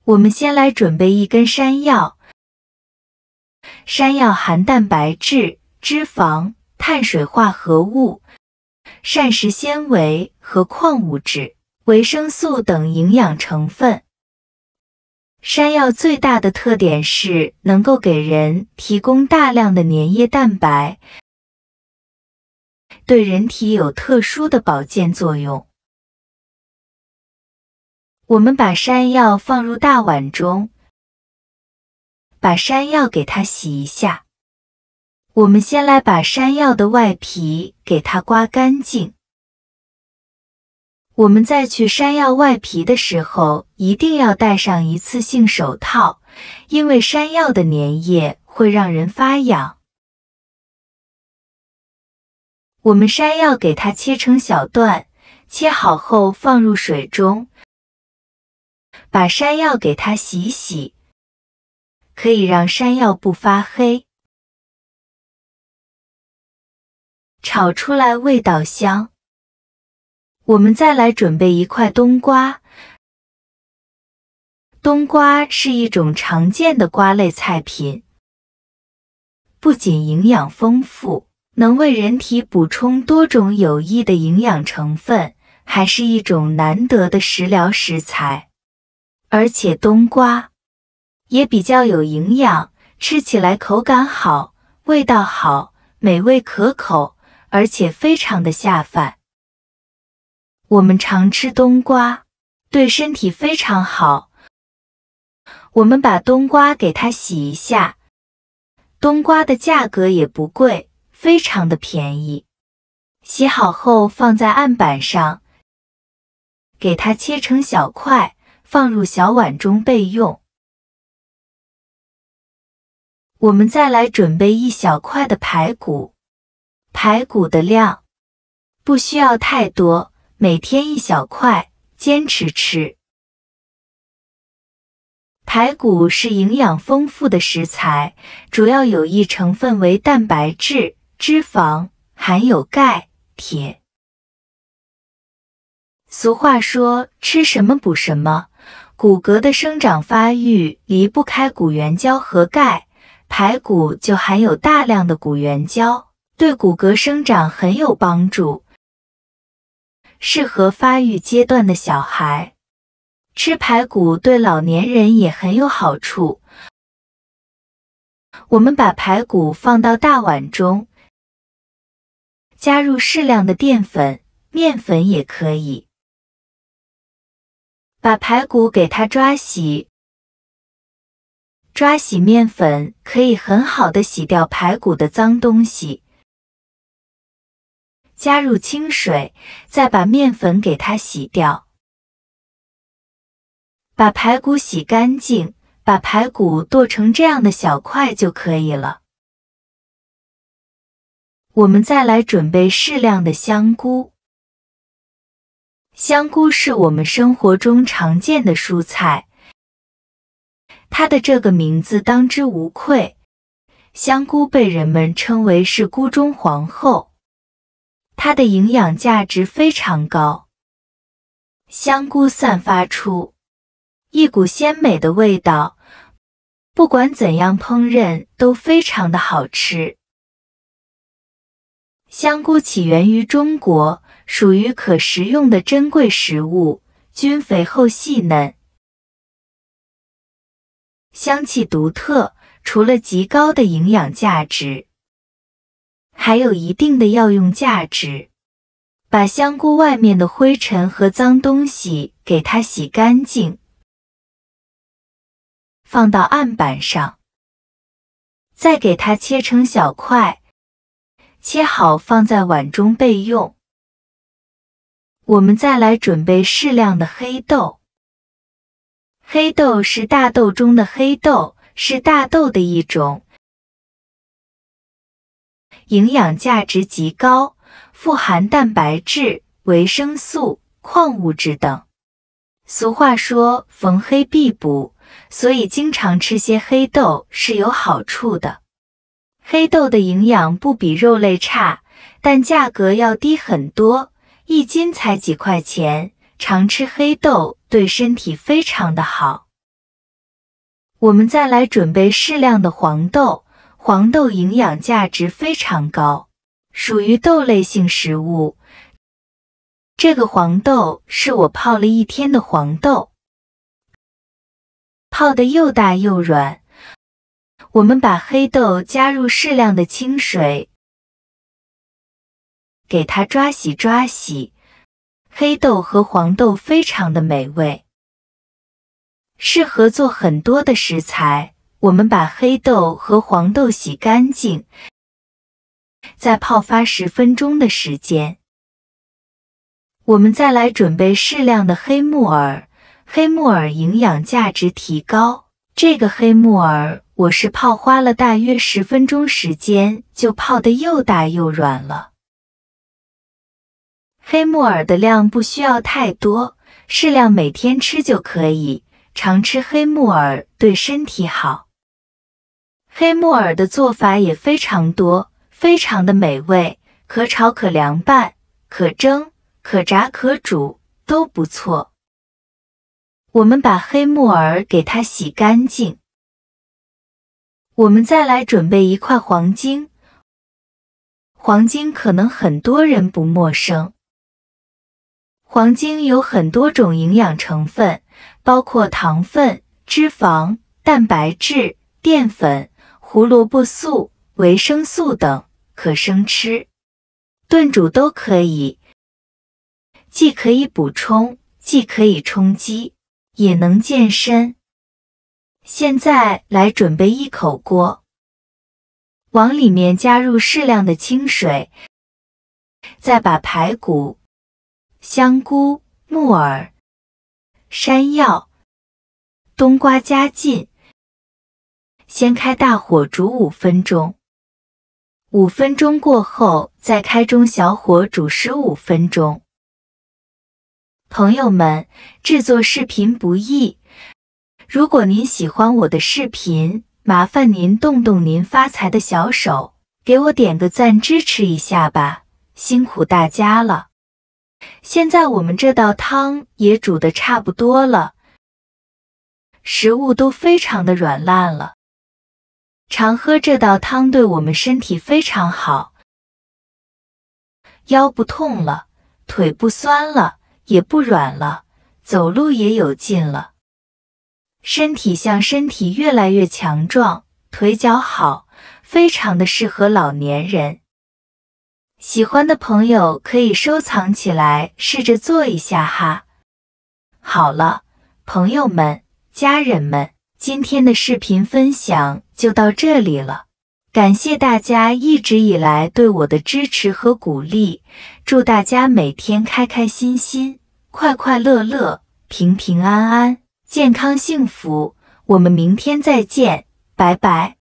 我们先来准备一根山药。山药含蛋白质、脂肪、碳水化合物、膳食纤维和矿物质、维生素等营养成分。山药最大的特点是能够给人提供大量的粘液蛋白，对人体有特殊的保健作用。我们把山药放入大碗中，把山药给它洗一下。我们先来把山药的外皮给它刮干净。我们在去山药外皮的时候，一定要戴上一次性手套，因为山药的粘液会让人发痒。我们山药给它切成小段，切好后放入水中，把山药给它洗洗，可以让山药不发黑。炒出来味道香。我们再来准备一块冬瓜。冬瓜是一种常见的瓜类菜品，不仅营养丰富，能为人体补充多种有益的营养成分，还是一种难得的食疗食材。而且冬瓜也比较有营养，吃起来口感好，味道好，美味可口，而且非常的下饭。我们常吃冬瓜，对身体非常好。我们把冬瓜给它洗一下，冬瓜的价格也不贵，非常的便宜。洗好后放在案板上，给它切成小块，放入小碗中备用。我们再来准备一小块的排骨。排骨的量不需要太多，每天一小块，坚持吃。排骨是营养丰富的食材，主要有益成分为蛋白质、脂肪，含有钙、铁。俗话说，吃什么补什么，骨骼的生长发育离不开骨原胶和钙，排骨就含有大量的骨原胶，对骨骼生长很有帮助，适合发育阶段的小孩。吃排骨对老年人也很有好处。我们把排骨放到大碗中，加入适量的淀粉，面粉也可以。把排骨给它抓洗。抓洗面粉可以很好的洗掉排骨的脏东西。加入清水，再把面粉给它洗掉。把排骨洗干净，把排骨剁成这样的小块就可以了。我们再来准备适量的香菇。香菇是我们生活中常见的蔬菜，它的这个名字当之无愧，香菇被人们称为是菇中皇后。它的营养价值非常高。香菇散发出一股鲜美的味道，不管怎样烹饪都非常的好吃。香菇起源于中国，属于可食用的珍贵食物，均肥厚细嫩，香气独特，除了极高的营养价值，还有一定的药用价值。把香菇外面的灰尘和脏东西给它洗干净，放到案板上，再给它切成小块，切好放在碗中备用。我们再来准备适量的黑豆。黑豆是大豆中的黑豆，是大豆的一种，营养价值极高，富含蛋白质、维生素、矿物质等。俗话说逢黑必补，所以经常吃些黑豆是有好处的。黑豆的营养不比肉类差，但价格要低很多，一斤才几块钱，常吃黑豆对身体非常的好。我们再来准备适量的黄豆，黄豆营养价值非常高，属于豆类性食物。这个黄豆是我泡了1天的黄豆，泡得又大又软。我们把黑豆加入适量的清水，给它抓洗抓洗。黑豆和黄豆非常的美味，适合做很多的食材。我们把黑豆和黄豆洗干净，再泡发10分钟的时间。我们再来准备适量的黑木耳，黑木耳营养价值提高。这个黑木耳我是泡花了大约10分钟时间，就泡得又大又软了。黑木耳的量不需要太多，适量每天吃就可以，常吃黑木耳对身体好。黑木耳的做法也非常多，非常的美味，可炒可凉拌，可蒸，可炸可煮，都不错。我们把黑木耳给它洗干净。我们再来准备1块黄精，黄精可能很多人不陌生。黄精有很多种营养成分，包括糖分、脂肪、蛋白质、淀粉、胡萝卜素、维生素等，可生吃、炖煮都可以，既可以补充，既可以充饥，也能健身。现在来准备1口锅，往里面加入适量的清水，再把排骨、香菇、木耳、山药、冬瓜加进，先开大火煮5分钟。5分钟过后，再开中小火煮15分钟。朋友们，制作视频不易，如果您喜欢我的视频，麻烦您动动您发财的小手，给我点个赞支持一下吧，辛苦大家了。现在我们这道汤也煮得差不多了，食物都非常的软烂了。常喝这道汤对我们身体非常好，腰不痛了，腿不酸了，也不软了，走路也有劲了。身体越来越强壮，腿脚好，非常的适合老年人。喜欢的朋友可以收藏起来，试着做一下哈。好了，朋友们、家人们，今天的视频分享就到这里了。感谢大家一直以来对我的支持和鼓励，祝大家每天开开心心、快快乐乐、平平安安、健康幸福。我们明天再见，拜拜。